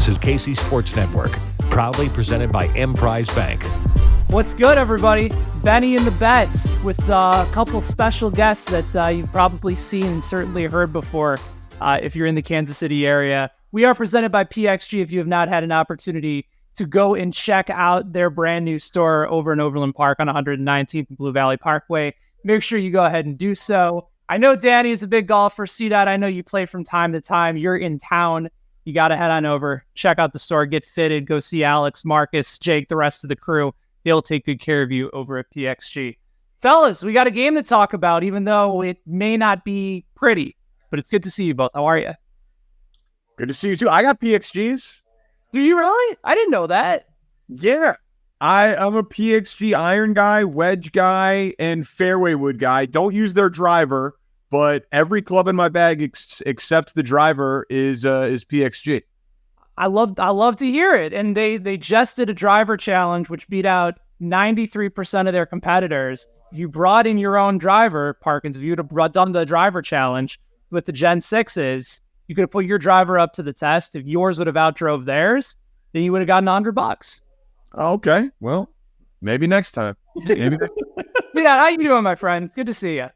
is KC Sports Network, proudly presented by Emprise Bank. What's good, everybody? Benny and the Bets with a couple special guests that you've probably seen and certainly heard before if you're in the Kansas City area. We are presented by PXG. If you have not had an opportunity to go and check out their brand new store over in Overland Park on 119th and Blue Valley Parkway, make sure you go ahead and do so. I know Danny is a big golfer. C-Dot, I know you play from time to time. You're in town. You got to head on over, check out the store, get fitted, go see Alex, Marcus, Jake, the rest of the crew. They'll take good care of you over at PXG. Fellas, we got a game to talk about, even though it may not be pretty, but it's good to see you both. How are you? Good to see you too. I got PXGs. Do you really? I didn't know that. Yeah. I'm a PXG iron guy, wedge guy, and fairway wood guy. Don't use their driver, but every club in my bag except the driver is PXG. I love to hear it. And they just did a driver challenge, which beat out 93% of their competitors. If you brought in your own driver, Parkins, if you would have done the driver challenge with the Gen 6s, you could have put your driver up to the test. If yours would have outdrove theirs, then you would have gotten $100. Okay. Well, maybe next time. Yeah, how you doing, my friend? Good to see you.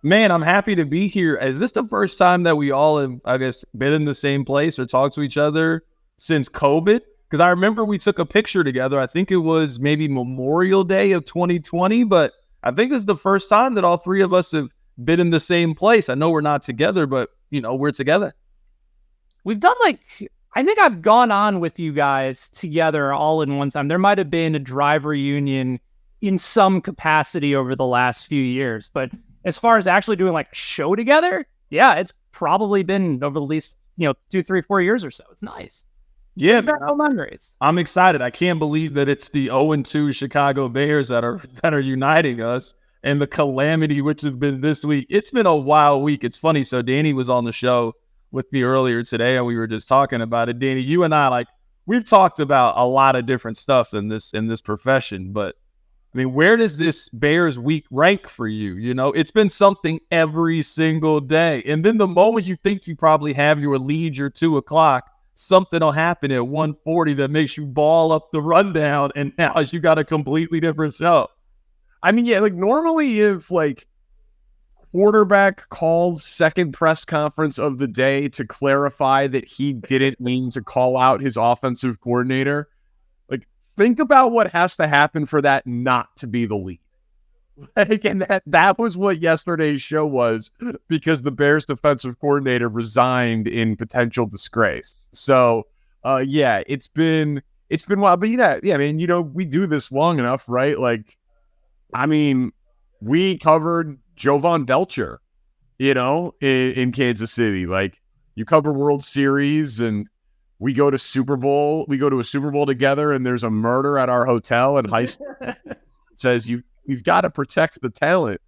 Man, I'm happy to be here. Is this the first time that we all have, I guess, been in the same place or talked to each other since COVID? Because I remember we took a picture together. I think it was maybe Memorial Day of 2020, but I think it's the first time that all three of us have been in the same place. I know we're not together, but, we're together. We've done I think I've gone on with you guys together all in one time. There might have been a driver reunion in some capacity over the last few years, but as far as actually doing a show together, yeah, it's probably been over the least 2, 3, 4 years or so. It's nice. Yeah, memories. I'm excited. I can't believe that it's the 0-2 Chicago Bears that are uniting us, and the calamity which has been this week. It's been a wild week. It's funny. So Danny was on the show with me earlier today, and we were just talking about it. Danny, you and I, we've talked about a lot of different stuff in this profession, but I mean, where does this Bears week rank for you? It's been something every single day. And then the moment you think you probably have your leisure 2 o'clock, something will happen at 1:40 that makes you ball up the rundown, and now you got a completely different show. I mean, yeah, normally if quarterback calls second press conference of the day to clarify that he didn't mean to call out his offensive coordinator, think about what has to happen for that not to be the lead. And that was what yesterday's show was, because the Bears defensive coordinator resigned in potential disgrace. So, yeah, it's been wild. But yeah, I mean, we do this long enough, right? We covered Jovan Belcher, in Kansas City. You cover World Series, and we go to a Super Bowl together, and there's a murder at our hotel, and Heisler says you've got to protect the talent.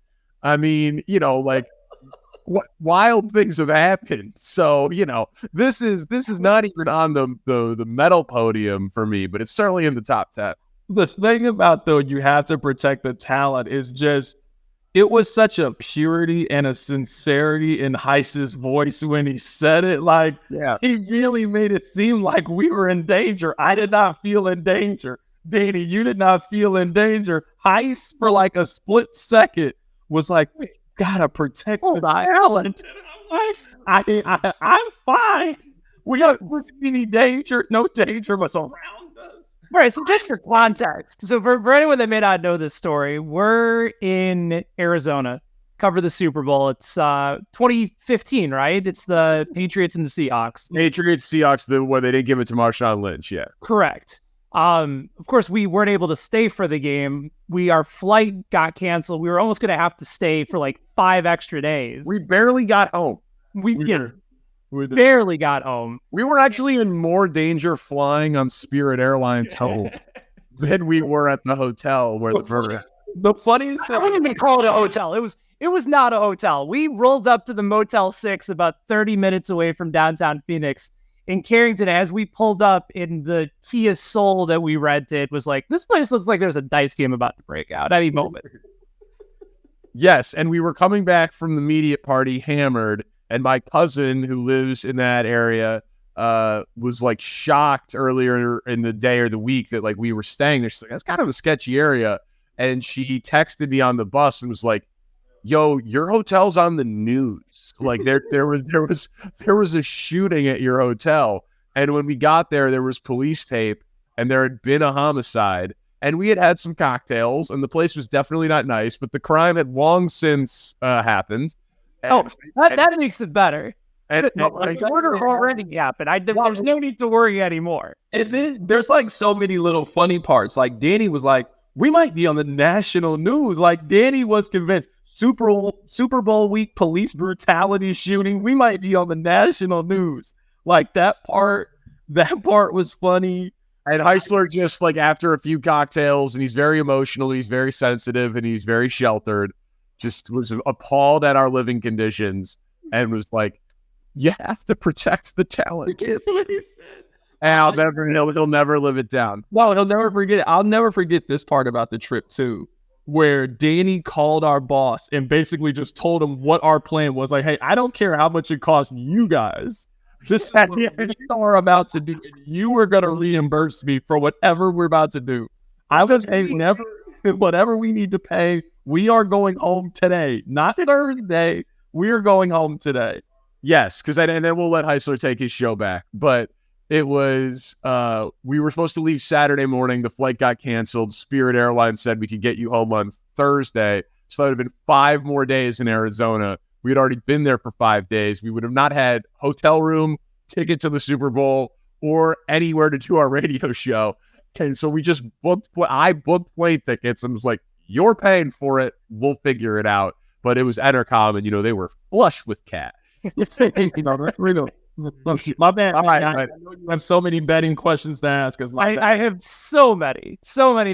I mean, what wild things have happened. So, this is not even on the medal podium for me, but it's certainly in the top 10. The thing about, though, you have to protect the talent is just, it was such a purity and a sincerity in Heisler's voice when he said it. He really made it seem like we were in danger. I did not feel in danger. Danny, you did not feel in danger. Heis, for a split second, was like, we gotta protect the talent. I'm fine. We don't see any danger. No danger was around us. Right, so just for context, so for anyone that may not know this story, we're in Arizona, cover the Super Bowl. It's 2015, right? It's the Patriots and the Seahawks. Seahawks, where they didn't give it to Marshawn Lynch, yeah. Correct. Of course, we weren't able to stay for the game. Our flight got canceled. We were almost going to have to stay for 5 extra days. We barely got home. We barely got home. We were actually in more danger flying on Spirit Airlines home than we were at the hotel where the murder. The funniest thing, I wouldn't even call it a hotel. It was not a hotel. We rolled up to the Motel 6 about 30 minutes away from downtown Phoenix in Carrington. As we pulled up in the Kia Soul that we rented, was this place looks like there's a dice game about to break out any moment. Yes, and we were coming back from the media party hammered, and my cousin who lives in that area was like shocked earlier in the day or the week that like we were staying there. She's like, that's kind of a sketchy area. And she texted me on the bus and was like, yo, your hotel's on the news. Like there was a shooting at your hotel. And when we got there was police tape and there had been a homicide. And we had some cocktails and the place was definitely not nice, but the crime had long since happened. And, that makes it better. And the murder already happened. There's no need to worry anymore. And then there's like so many little funny parts. Like Danny was like, we might be on the national news. Like Danny was convinced Super Bowl week, police brutality shooting. We might be on the national news. Like that part was funny. And Heisler just like after a few cocktails, and he's very emotional, he's very sensitive, and he's very sheltered, just was appalled at our living conditions and was like, you have to protect the talent. That's what he said. And he'll never live it down. No, he'll never forget it. I'll never forget this part about the trip too, where Danny called our boss and basically just told him what our plan was. Like, hey, I don't care how much it costs you guys. Just what we are about to do. And you are going to reimburse me for whatever we're about to do. I will pay whatever we need to pay. We are going home today, not Thursday. We are going home today. Yes, and then we'll let Heisler take his show back. But it was, we were supposed to leave Saturday morning. The flight got canceled. Spirit Airlines said we could get you home on Thursday. So that would have been 5 more days in Arizona. We had already been there for 5 days. We would have not had hotel room, ticket to the Super Bowl, or anywhere to do our radio show. And so I booked plane tickets and was like, you're paying for it. We'll figure it out. But it was Entercom, and, they were flush with cash. My bad. I know you have so many betting questions to ask. I have so many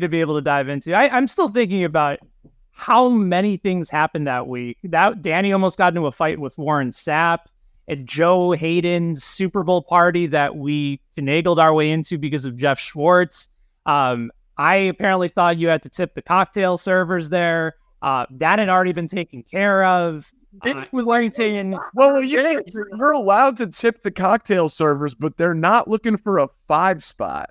to be able to dive into. I'm still thinking about how many things happened that week. Danny almost got into a fight with Warren Sapp at Joe Hayden's Super Bowl party that we finagled our way into because of Jeff Schwartz. I apparently thought you had to tip the cocktail servers there. That had already been taken care of. It was like saying, well, you're allowed to tip the cocktail servers, but they're not looking for a 5 spot.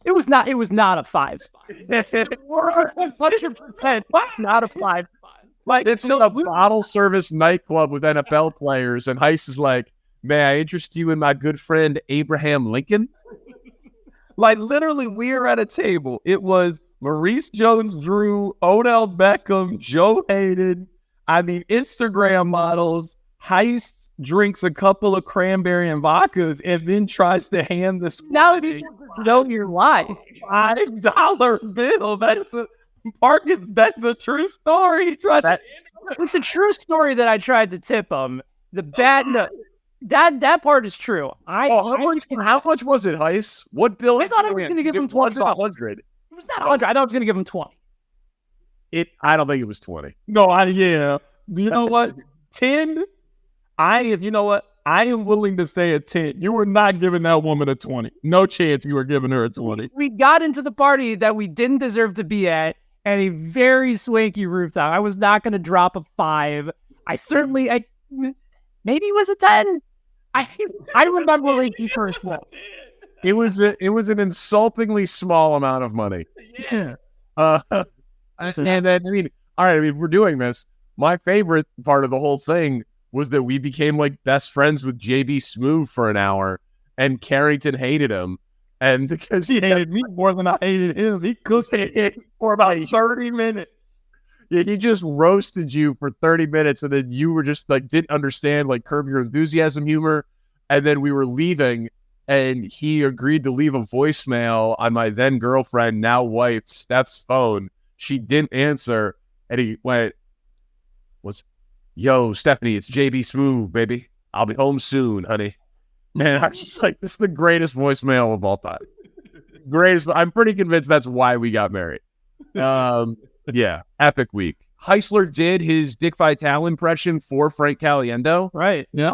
It was not a 5 spot. 100% not a 5 spot. Like it's still a bottle service nightclub with NFL players, and Heist is like, may I interest you in my good friend Abraham Lincoln? Like literally, we are at a table. It was Maurice Jones-Drew, Odell Beckham, Joe Hayden. Instagram models. Heist drinks a couple of cranberry and vodkas and then tries to hand this. Now you know your life. $5 bill. Parkins. That's a true story. It's a true story that I tried to tip him. That part is true. How much was it, Heist? What bill? I thought I was going to give him 20. It wasn't 100. It was not 100. I thought I was going to give him 20. I don't think it was 20. No, yeah. You know what? 10? You know what? I am willing to say a 10. You were not giving that woman a 20. No chance you were giving her a 20. We got into the party that we didn't deserve to be at a very swanky rooftop. I was not going to drop a 5. Maybe it was a 10. I remember when he first went. It was an insultingly small amount of money. Yeah. And then, all right, we're doing this. My favorite part of the whole thing was that we became like best friends with JB Smoove for an hour, and Carrington hated him. And because he hated me more than I hated him, he cooked it for about 30 minutes. Yeah, he just roasted you for 30 minutes, and then you were just like, didn't understand like Curb Your Enthusiasm humor. And then we were leaving, and he agreed to leave a voicemail on my then girlfriend, now wife, Steph's phone. She didn't answer, and he went, yo, Stephanie, it's JB Smoove, baby. I'll be home soon, honey. Man, I was just like, this is the greatest voicemail of all time. Greatest. I'm pretty convinced that's why we got married. Yeah, epic week. Heisler did his Dick Vitale impression for Frank Caliendo. Right. Yeah.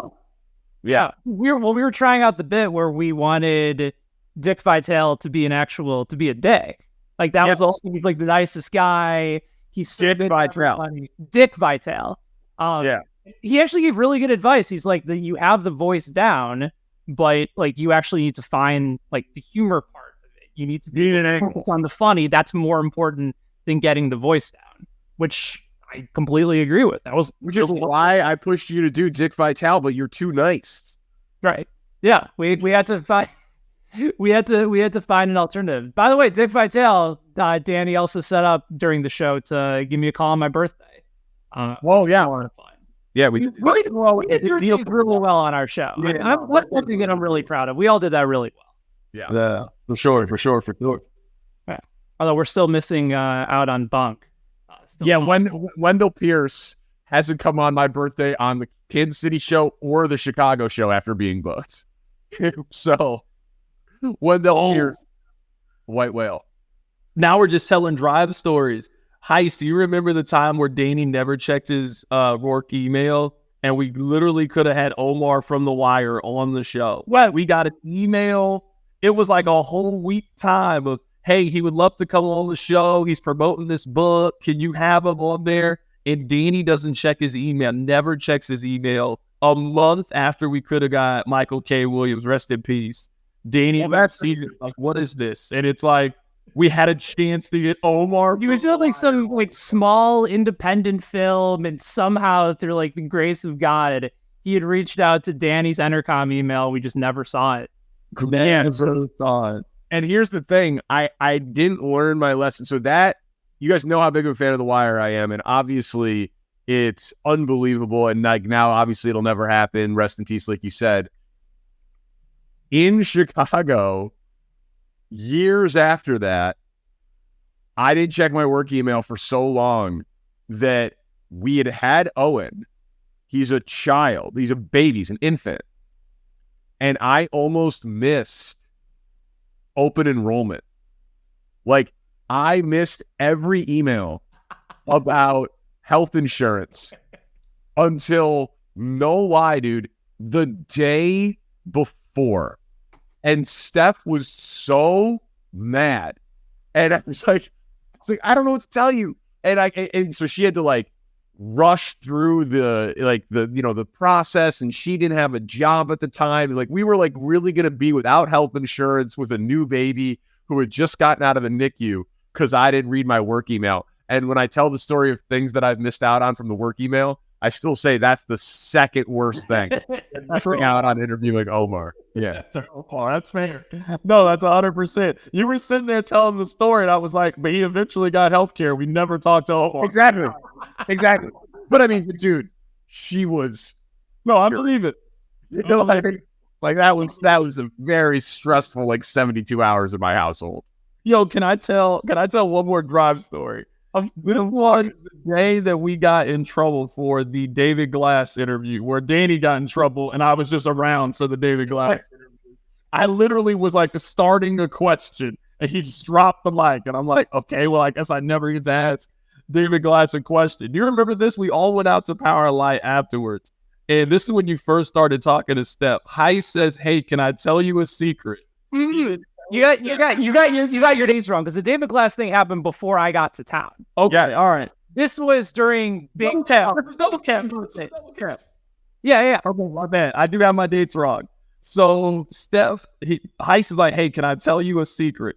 We were trying out the bit where we wanted Dick Vitale to be a dick. Like that was also, he's like the nicest guy. He's Dick Vitale. Dick Vitale. Yeah. He actually gave really good advice. He's like, you have the voice down. but like you actually need to find like the humor part of it. You need to be focused on the funny. That's more important than getting the voice down, which I completely agree with. Which is why I pushed you to do Dick Vitale, but you're too nice. Right. Yeah. We had to find we had to find an alternative. By the way, Dick Vitale, Danny also set up during the show to give me a call on my birthday. Well, yeah. Yeah, we did really well on our show. Yeah. What's something that I'm really proud of? We all did that really well. Yeah, for sure. Yeah. Although we're still missing out on Bunk. Wendell Pierce hasn't come on my birthday on the Kansas City show or the Chicago show after being booked. So, Wendell Pierce, white whale. Now we're just telling drive stories. Heist, do you remember the time where Danny never checked his Rourke email, and we literally could have had Omar from The Wire on the show? What? We got an email. It was like a whole week time of, hey, he would love to come on the show. He's promoting this book. Can you have him on there? And Danny doesn't check his email, never checks his email. A month after we could have got Michael K. Williams, rest in peace. Danny, like, what is this? And it's like, we had a chance to get Omar. He was doing like some like small independent film, and somehow through like the grace of God, he had reached out to Danny's Entercom email. We just never saw it. And here's the thing, I didn't learn my lesson. So that, you guys know how big of a fan of The Wire I am, and obviously it's unbelievable. And like now, obviously it'll never happen. Rest in peace, like you said. In Chicago, years after that, I didn't check my work email for so long that we had Owen. He's a child. He's a baby. He's an infant. And I almost missed open enrollment. Like, I missed every email about health insurance until, no lie, dude, the day before. And Steph was so mad. And I was like, I don't know what to tell you. And so she had to like rush through the process, and she didn't have a job at the time. Like, we were like really going to be without health insurance with a new baby who had just gotten out of the NICU because I didn't read my work email. And when I tell the story of things that I've missed out on from the work email, I still say that's the second worst thing. Missing out on interviewing Omar. Yeah. Oh, that's fair. No, that's 100%. You were sitting there telling the story, and I was like, but he eventually got healthcare. We never talked to Omar. Exactly. But I mean, dude, she was. No, I believe it. You know, like that was a very stressful like 72 hours in my household. Yo, can I tell one more drive story? This was the day that we got in trouble for the David Glass interview, where Danny got in trouble and I was just around for the David Glass interview. I literally was like starting a question and he just dropped the mic, and I'm like, okay, well, I guess I never get to ask David Glass a question. Do you remember this? We all went out to Power Light afterwards, and this is when you first started talking to Steph. Heist says, "Hey, can I tell you a secret?" Mm-hmm. You got your dates wrong, because the David Glass thing happened before I got to town. Okay, yeah, all right. This was during Big Town. Double cap. Yeah. Okay, my bad. I do have my dates wrong. So Steph, Heist is like, "Hey, can I tell you a secret?"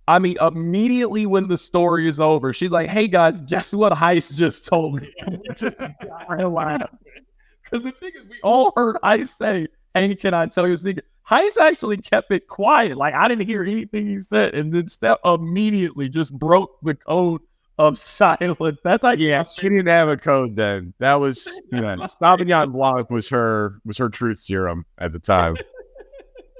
I mean, immediately when the story is over, she's like, "Hey guys, guess what Heist just told me?" Because the thing is, we all heard Heist say, "Hey, can I tell you a secret?" Heist actually kept it quiet. Like, I didn't hear anything he said. And then Steph immediately just broke the code of silence. That's like, yeah, she didn't have a code then. That was, Sauvignon Blanc was her truth serum at the time.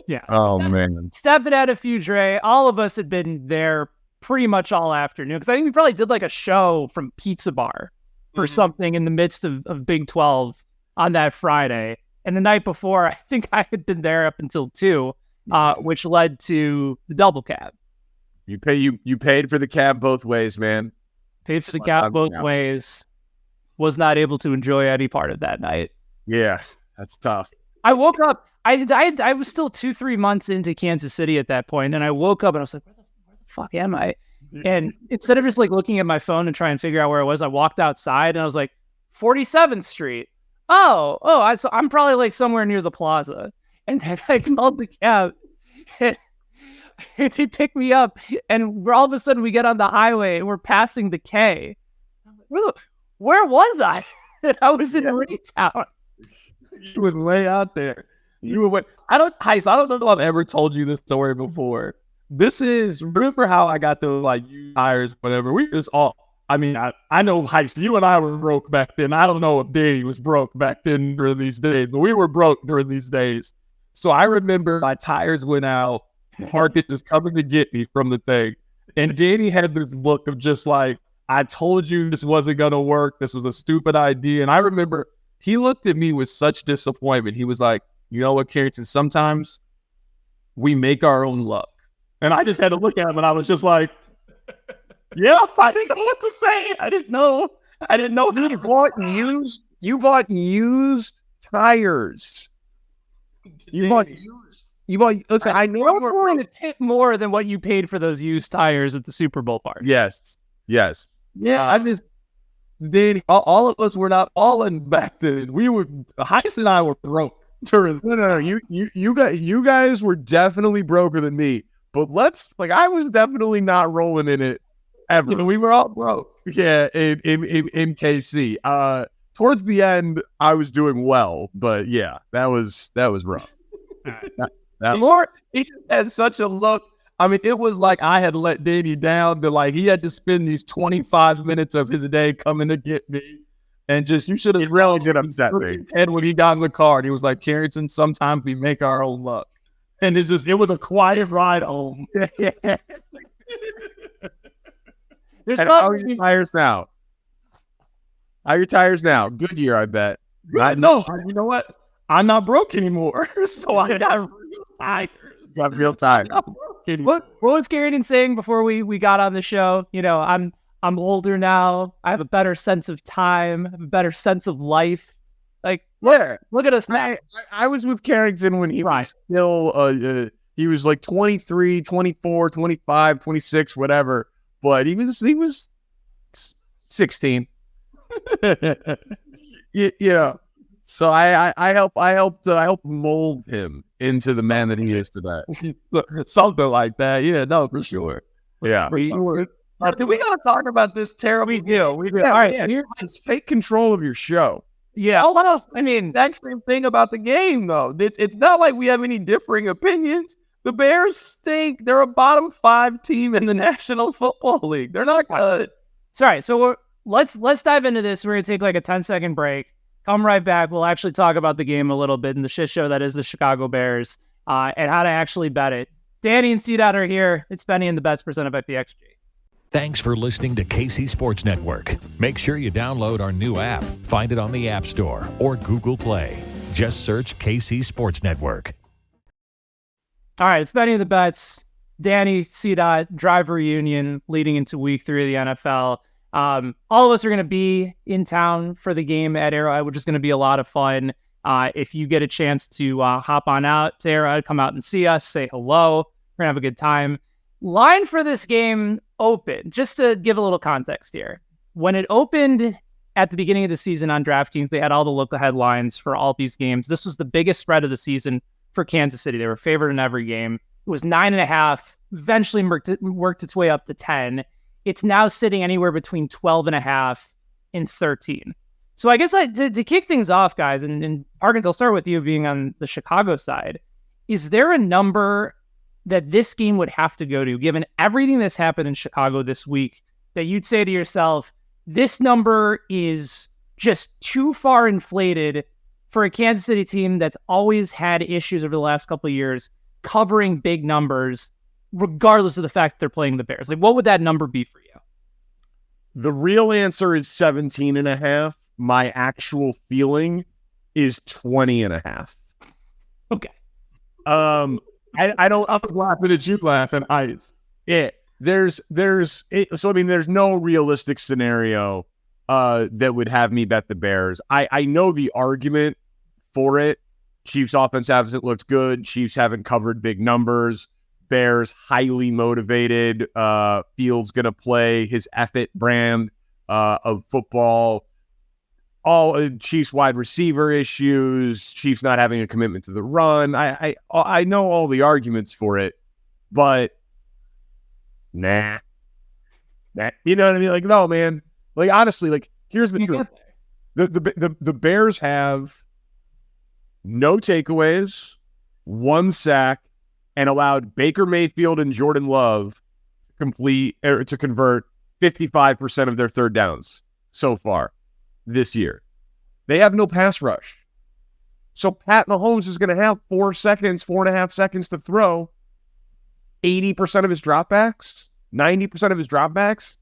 Yeah. Oh, man. Steph had a few Dre. All of us had been there pretty much all afternoon, because I think we probably did like a show from Pizza Bar or something in the midst of Big 12 on that Friday. And the night before, I think I had been there up until 2, which led to the double cab. You paid for the cab both ways, man. Paid for the cab both ways. Was not able to enjoy any part of that night. Yes, that's tough. I woke up. I was still 2-3 months into Kansas City at that point, and I woke up and I was like, where the fuck am I? And instead of just like looking at my phone and trying to figure out where I was, I walked outside and I was like, 47th Street. So I'm probably like somewhere near the plaza. And then I called the cab. And he picked me up, and we're all of a sudden we get on the highway and we're passing the K. Where was I? I was in Retown. You was way out there. You were way. I don't know if I've ever told you this story before. Remember how I got those like used tires, whatever. We just all. I mean, I know Heisler. You and I were broke back then. I don't know if Danny was broke back then during these days, but we were broke during these days. So I remember my tires went out. Parkins is coming to get me from the thing, and Danny had this look of just like, I told you this wasn't gonna work. This was a stupid idea. And I remember he looked at me with such disappointment. He was like, you know what, Carrington? Sometimes we make our own luck. And I just had to look at him, and I was just like, yeah, I didn't know what to say. I didn't know. You bought used tires. Listen, I know you're willing to tip more than what you paid for those used tires at the Super Bowl party. Yes. Yeah, Danny, all of us were not balling back then. Heist and I were broke during. No. You guys were definitely broker than me. But I was definitely not rolling in it ever. You know, we were all broke. Yeah, in KC. Towards the end, I was doing well, but yeah, that was rough. He just had such a look. I mean, it was like I had let Danny down. That like he had to spend these 25 minutes of his day coming to get me, and just you should have. It really did upset me. And when he got in the car, and he was like, "Carrington, sometimes we make our own luck," and it was a quiet ride home. How are your tires now? How are your tires now? Goodyear, I bet. No, you know what? I'm not broke anymore, so I got real tires. Got real tires. What was Carrington saying before we got on the show? You know, I'm older now. I have a better sense of time. I have a better sense of life. Like, look at us now. I was with Carrington when he was still, he was like 23, 24, 25, 26, whatever. But he was 16. Yeah. So I helped mold him into the man that he is today. Something like that. Yeah, no, for sure. Yeah. For sure. Do we gotta talk about this terrible? We do. All right, just take control of your show. Yeah. All else, I mean, that's the same thing about the game, though. It's not like we have any differing opinions. The Bears stink. They're a bottom 5 team in the National Football League. They're not good. Sorry. So let's dive into this. We're gonna take like a 10-second break. Come right back. We'll actually talk about the game a little bit and the shit show that is the Chicago Bears and how to actually bet it. Danny and C-Dot are here. It's Benny and the Bets presented by PXG. Thanks for listening to KC Sports Network. Make sure you download our new app. Find it on the App Store or Google Play. Just search KC Sports Network. All right, it's Benny and the Bets. Danny, C-Dot, drive reunion leading into week 3 of the NFL. All of us are going to be in town for the game at Arrowhead, which is going to be a lot of fun. If you get a chance to hop on out to Arrowhead, come out and see us, say hello. We're going to have a good time. Line for this game open, just to give a little context here. When it opened at the beginning of the season on DraftKings, they had all the local headlines for all these games. This was the biggest spread of the season for Kansas City. They were favored in every game. It was 9.5, eventually worked its way up to 10. It's now sitting anywhere between 12.5 and 13. So I guess to kick things off, guys, and Parkins, I'll start with you being on the Chicago side. Is there a number that this game would have to go to, given everything that's happened in Chicago this week, that you'd say to yourself, this number is just too far inflated for a Kansas City team that's always had issues over the last couple of years covering big numbers, regardless of the fact that they're playing the Bears? Like, what would that number be for you? The real answer is 17.5. My actual feeling is 20.5. Okay. I was laughing at you laughing. There's no realistic scenario that would have me bet the Bears. I know the argument for it. Chiefs offense hasn't looked good. Chiefs haven't covered big numbers. Bears highly motivated. Fields going to play his F-it brand of football. all Chiefs wide receiver issues, Chiefs not having a commitment to the run. I know all the arguments for it, but nah. You know what I mean? Like, no, man. Like, honestly, like, here's the truth. The Bears have no takeaways, 1 sack, and allowed Baker Mayfield and Jordan Love to convert 55% of their third downs so far this year. They have no pass rush. So Pat Mahomes is going to have 4.5 seconds to throw 80% of his dropbacks, 90% of his dropbacks.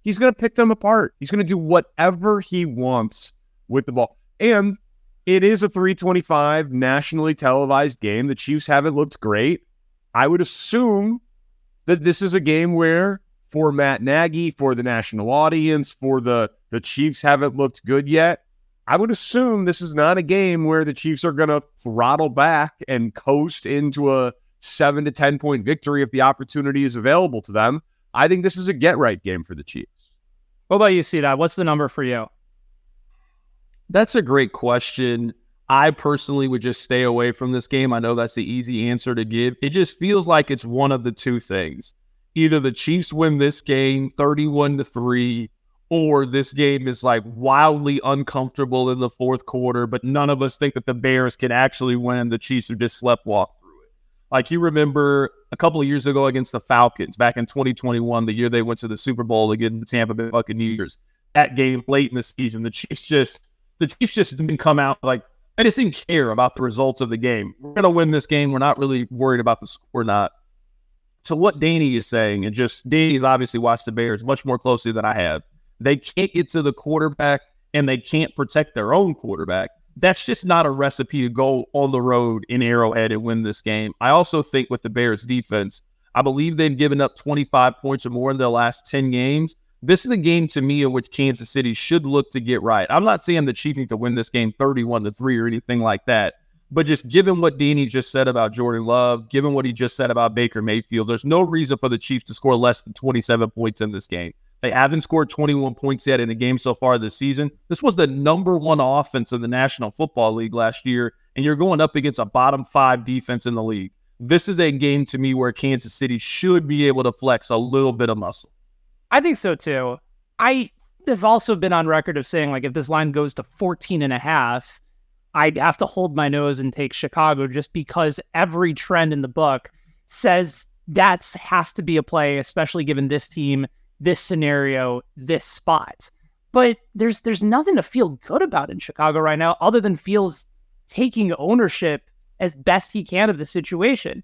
He's going to pick them apart. He's going to do whatever he wants with the ball. And it is a 325 nationally televised game. The Chiefs haven't looked great. I would assume that this is a game where, for Matt Nagy, for the national audience, for the Chiefs haven't looked good yet. I would assume this is not a game where the Chiefs are going to throttle back and coast into a 7 to 10 point victory if the opportunity is available to them. I think this is a get-right game for the Chiefs. What about you, C-Dot? What's the number for you? That's a great question. I personally would just stay away from this game. I know that's the easy answer to give. It just feels like it's one of the two things. Either the Chiefs win this game 31-3, or this game is like wildly uncomfortable in the fourth quarter, but none of us think that the Bears can actually win. The Chiefs are just sleptwalk through it. Like, you remember a couple of years ago against the Falcons back in 2021, the year they went to the Super Bowl against the Tampa Bay Buccaneers. That game late in the season, the Chiefs just didn't come out like, I just didn't care about the results of the game. We're going to win this game. We're not really worried about the score or not. To what Danny is saying, and just Danny's obviously watched the Bears much more closely than I have. They can't get to the quarterback and they can't protect their own quarterback. That's just not a recipe to go on the road in Arrowhead and win this game. I also think with the Bears defense, I believe they've given up 25 points or more in their last 10 games. This is a game to me in which Kansas City should look to get right. I'm not saying the Chiefs need to win this game 31-3 or anything like that, but just given what Danny just said about Jordan Love, given what he just said about Baker Mayfield, there's no reason for the Chiefs to score less than 27 points in this game. They haven't scored 21 points yet in a game so far this season. This was the number 1 offense in the National Football League last year, and you're going up against a bottom 5 defense in the league. This is a game to me where Kansas City should be able to flex a little bit of muscle. I think so too. I have also been on record of saying, like, if this line goes to 14.5, I'd have to hold my nose and take Chicago, just because every trend in the book says that has to be a play, especially given this team, this scenario, this spot. But there's nothing to feel good about in Chicago right now other than Fields taking ownership as best he can of the situation.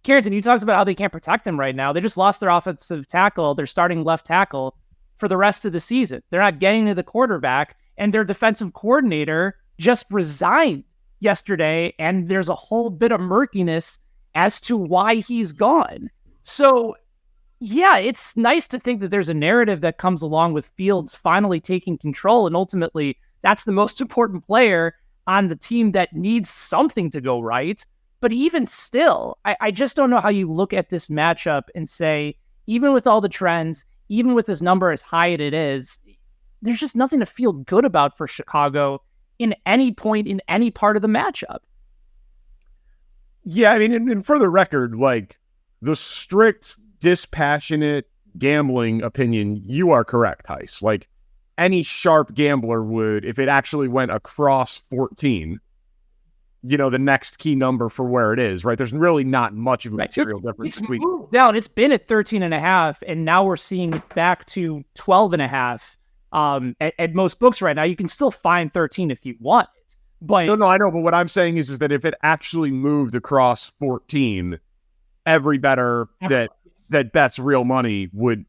Carrington, you talked about how they can't protect him right now. They just lost their offensive tackle, their starting left tackle, for the rest of the season. They're not getting to the quarterback, and their defensive coordinator just resigned yesterday, and there's a whole bit of murkiness as to why he's gone. So, yeah, it's nice to think that there's a narrative that comes along with Fields finally taking control, and ultimately, that's the most important player on the team that needs something to go right. But even still, I just don't know how you look at this matchup and say, even with all the trends, even with this number as high as it is, there's just nothing to feel good about for Chicago in any point in any part of the matchup. Yeah, I mean, and for the record, like, the strict, dispassionate gambling opinion, you are correct, Heis. Like, any sharp gambler would, if it actually went across 14, you know, the next key number for where it is, right? There's really not much of a material difference between. Moved down. It's been at 13.5, and now we're seeing it back to 12.5. At most books right now, you can still find 13 if you want it. But no, I know. But what I'm saying is that if it actually moved across 14, every bettor that bets real money would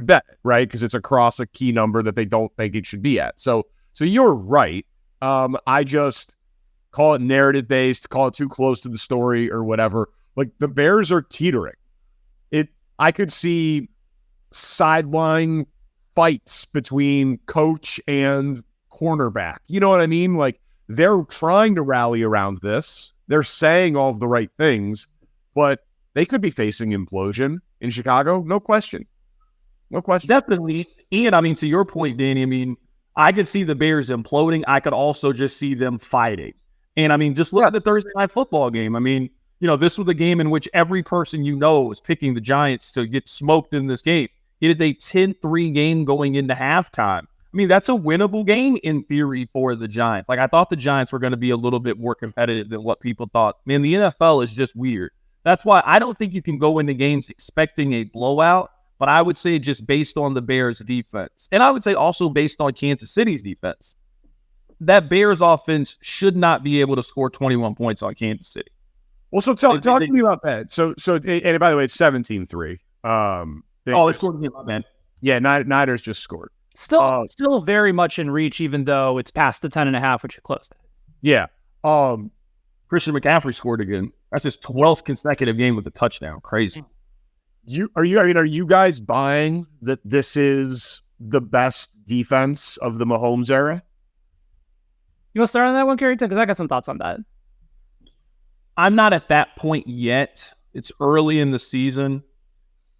bet, right? Because it's across a key number that they don't think it should be at. So you're right. I just call it narrative based, call it too close to the story or whatever. Like, the Bears are teetering. I could see sideline fights between coach and cornerback. You know what I mean? Like, they're trying to rally around this. They're saying all of the right things, but they could be facing implosion in Chicago. No question. Definitely. And I mean, to your point, Danny, I mean, I could see the Bears imploding. I could also just see them fighting. And I mean, just look at the Thursday night football game. I mean, this was a game in which every person was picking the Giants to get smoked in this game. It is a 10-3 game going into halftime. I mean, that's a winnable game in theory for the Giants. Like, I thought the Giants were going to be a little bit more competitive than what people thought. Man, the NFL is just weird. That's why I don't think you can go into games expecting a blowout, but I would say just based on the Bears' defense. And I would say also based on Kansas City's defense. That Bears offense should not be able to score 21 points on Kansas City. Well, so talk to me about that. So, and by the way, it's 17-3. They scored me, man. Yeah, Niners just scored. Still very much in reach, even though it's past the 10.5, which it closed at. Yeah. Christian McCaffrey scored again. That's his 12th consecutive game with a touchdown. Crazy. Are you guys buying that this is the best defense of the Mahomes era? You want to start on that one, Carrington? Because I got some thoughts on that. I'm not at that point yet. It's early in the season.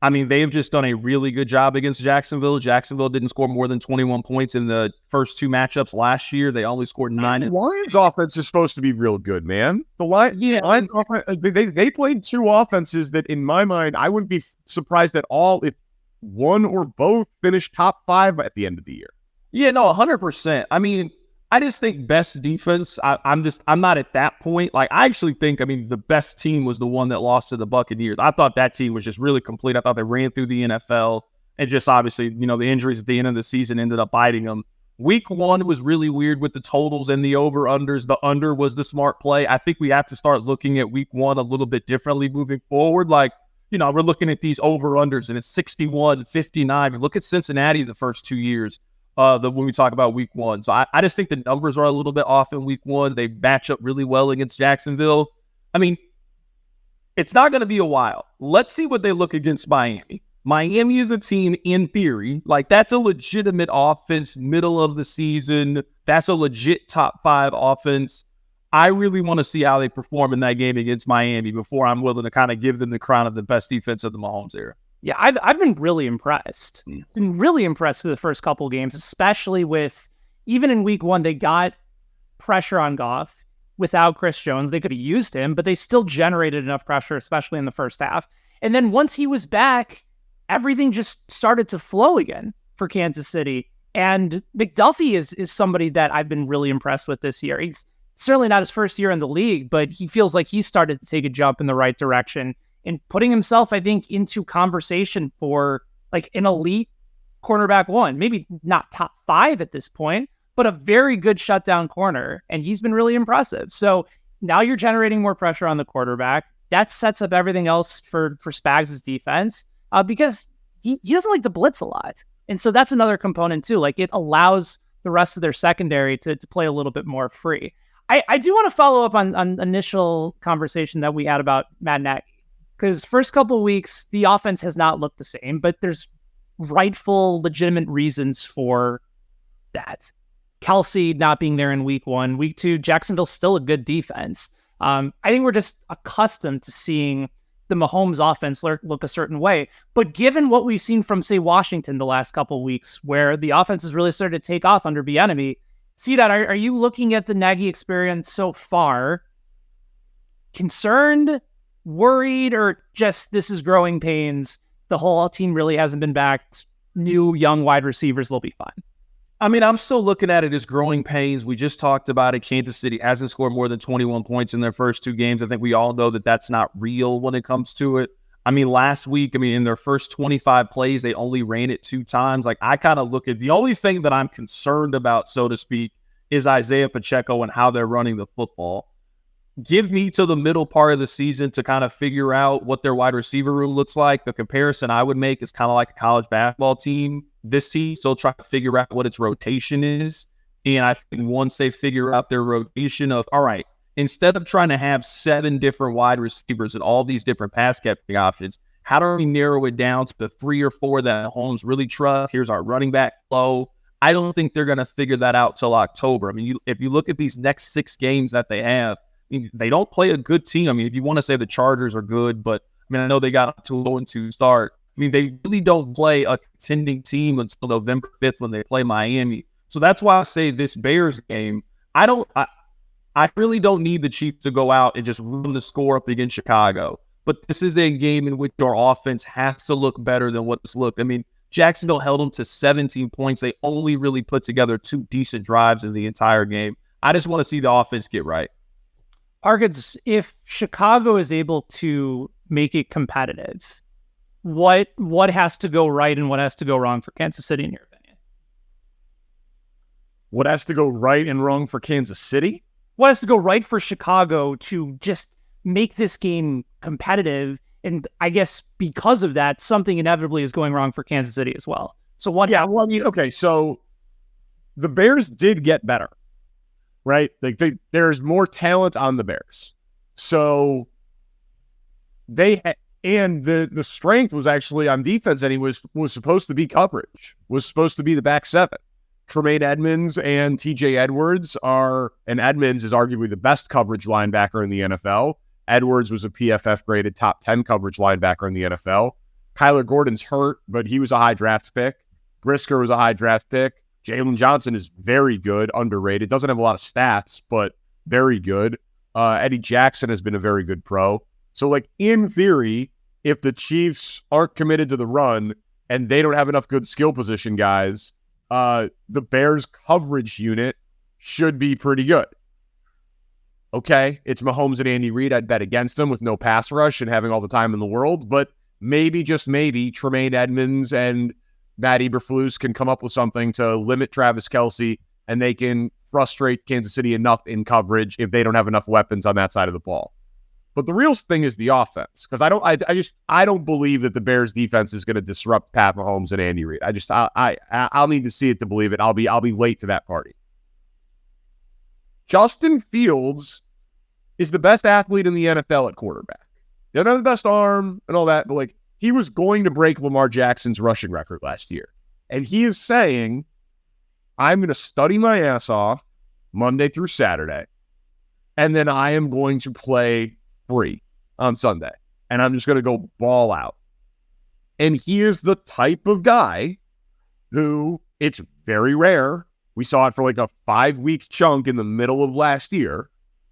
I mean, they've just done a really good job against Jacksonville. Jacksonville didn't score more than 21 points in the first two matchups last year. They only scored 9. The Lions' offense is supposed to be real good, man. The Lions offense, they played two offenses that, in my mind, I wouldn't be surprised at all if one or both finished top 5 at the end of the year. Yeah, no, 100%. I mean, I just think best defense, I'm not at that point. Like, I actually think, the best team was the one that lost to the Buccaneers. I thought that team was just really complete. I thought they ran through the NFL, and just obviously, the injuries at the end of the season ended up biting them. Week 1 was really weird with the totals and the over-unders. The under was the smart play. I think we have to start looking at week 1 a little bit differently moving forward. Like, we're looking at these over-unders, and it's 61, 59. Look at Cincinnati the first 2 years. When we talk about week 1. So I just think the numbers are a little bit off in week 1. They match up really well against Jacksonville. I mean, it's not going to be a while. Let's see what they look against Miami. Miami is a team, in theory, like that's a legitimate offense, middle of the season. That's a legit top 5 offense. I really want to see how they perform in that game against Miami before I'm willing to kind of give them the crown of the best defense of the Mahomes era. Yeah, I've been really impressed. Been really impressed with the first couple of games, especially with, even in week 1, they got pressure on Goff without Chris Jones. They could have used him, but they still generated enough pressure, especially in the first half. And then once he was back, everything just started to flow again for Kansas City. And McDuffie is somebody that I've been really impressed with this year. He's certainly not his first year in the league, but he feels like he's started to take a jump in the right direction and putting himself, I think, into conversation for like an elite cornerback 1. Maybe not top 5 at this point, but a very good shutdown corner. And he's been really impressive. So now you're generating more pressure on the quarterback. That sets up everything else for Spags' defense because he doesn't like to blitz a lot. And so that's another component too. Like, it allows the rest of their secondary to play a little bit more free. I do want to follow up on initial conversation that we had about Matt Nagy. Because first couple of weeks, the offense has not looked the same, but there's rightful, legitimate reasons for that. Kelsey not being there in week 1. Week 2, Jacksonville's still a good defense. I think we're just accustomed to seeing the Mahomes offense look a certain way. But given what we've seen from, say, Washington the last couple of weeks, where the offense has really started to take off under Bieniemy, C-Dot, are you looking at the Nagy experience so far concerned, worried, or just this is growing pains? The whole team really hasn't been backed. New young wide receivers will be fine. I mean, I'm still looking at it as growing pains. We just talked about it. Kansas City hasn't scored more than 21 points in their first 2 games. I think we all know that that's not real when it comes to it. I mean, last week, in their first 25 plays, they only ran it 2 times. Like, I kind of look at the only thing that I'm concerned about, so to speak, is Isaiah Pacheco and how they're running the football. Give me to the middle part of the season to kind of figure out what their wide receiver room looks like. The comparison I would make is kind of like a college basketball team. This team still trying to figure out what its rotation is. And I think once they figure out their rotation of, all right, instead of trying to have 7 different wide receivers and all these different pass catching options, how do we narrow it down to the 3 or 4 that Holmes really trusts? Here's our running back flow. I don't think they're going to figure that out till October. I mean, if you look at these next 6 games that they have, they don't play a good team. I mean, if you want to say the Chargers are good, but I know they got to a 0-2 start. I mean, they really don't play a contending team until November 5th when they play Miami. So that's why I say this Bears game, I really don't need the Chiefs to go out and just run the score up against Chicago. But this is a game in which our offense has to look better than what it's looked. I mean, Jacksonville held them to 17 points. They only really put together 2 decent drives in the entire game. I just want to see the offense get right. Parkins, if Chicago is able to make it competitive, what has to go right and what has to go wrong for Kansas City in your opinion? What has to go right and wrong for Kansas City? What has to go right for Chicago to just make this game competitive? And I guess because of that, something inevitably is going wrong for Kansas City as well. So what? Yeah, well, I mean, okay, so the Bears did get better, right? Like there's more talent on the Bears. So and the strength was actually on defense, and he was supposed to be coverage, was supposed to be the back seven. Tremaine Edmonds and TJ Edwards and Edmonds is arguably the best coverage linebacker in the NFL. Edwards was a PFF graded top 10 coverage linebacker in the NFL. Kyler Gordon's hurt, but he was a high draft pick. Brisker was a high draft pick. Jalen Johnson is very good, underrated. Doesn't have a lot of stats, but very good. Eddie Jackson has been a very good pro. So, like, in theory, if the Chiefs aren't committed to the run and they don't have enough good skill position guys, the Bears coverage unit should be pretty good. Okay, it's Mahomes and Andy Reid. I'd bet against them with no pass rush and having all the time in the world, but maybe, just maybe, Tremaine Edmonds and Matt Eberflus can come up with something to limit Travis Kelce, and they can frustrate Kansas City enough in coverage if they don't have enough weapons on that side of the ball. But the real thing is the offense, because I don't believe that the Bears defense is going to disrupt Pat Mahomes and Andy Reid. I'll need to see it to believe it. I'll be late to that party. Justin Fields is the best athlete in the NFL at quarterback. He doesn't have the best arm and all that, but like, he was going to break Lamar Jackson's rushing record last year. And he is saying, I'm going to study my ass off Monday through Saturday, and then I am going to play free on Sunday, and I'm just going to go ball out. And he is the type of guy who, it's very rare. We saw it for like a 5-week chunk in the middle of last year.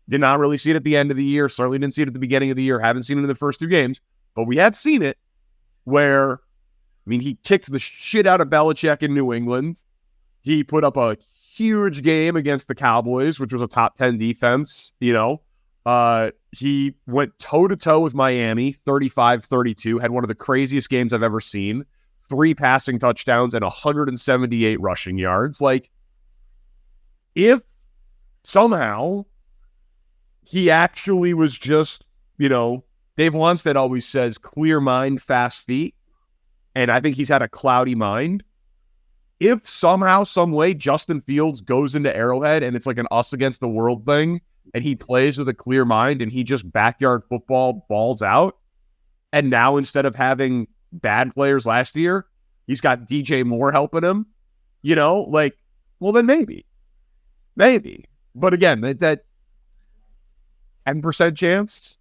Did not really see it at the end of the year. Certainly didn't see it at the beginning of the year. Haven't seen it in the first 2 games. But we have seen it where, I mean, he kicked the shit out of Belichick in New England. He put up a huge game against the Cowboys, which was a top 10 defense, you know. He went toe-to-toe with Miami, 35-32, had one of the craziest games I've ever seen. 3 passing touchdowns and 178 rushing yards. Like, if somehow he actually was just, you know, Dave Wanstead always says clear mind, fast feet, and I think he's had a cloudy mind. If somehow, some way, Justin Fields goes into Arrowhead and it's like an us against the world thing, and he plays with a clear mind and he just backyard football balls out, and now instead of having bad players last year, he's got DJ Moore helping him, you know, like, well, then maybe. But again, that 10% chance,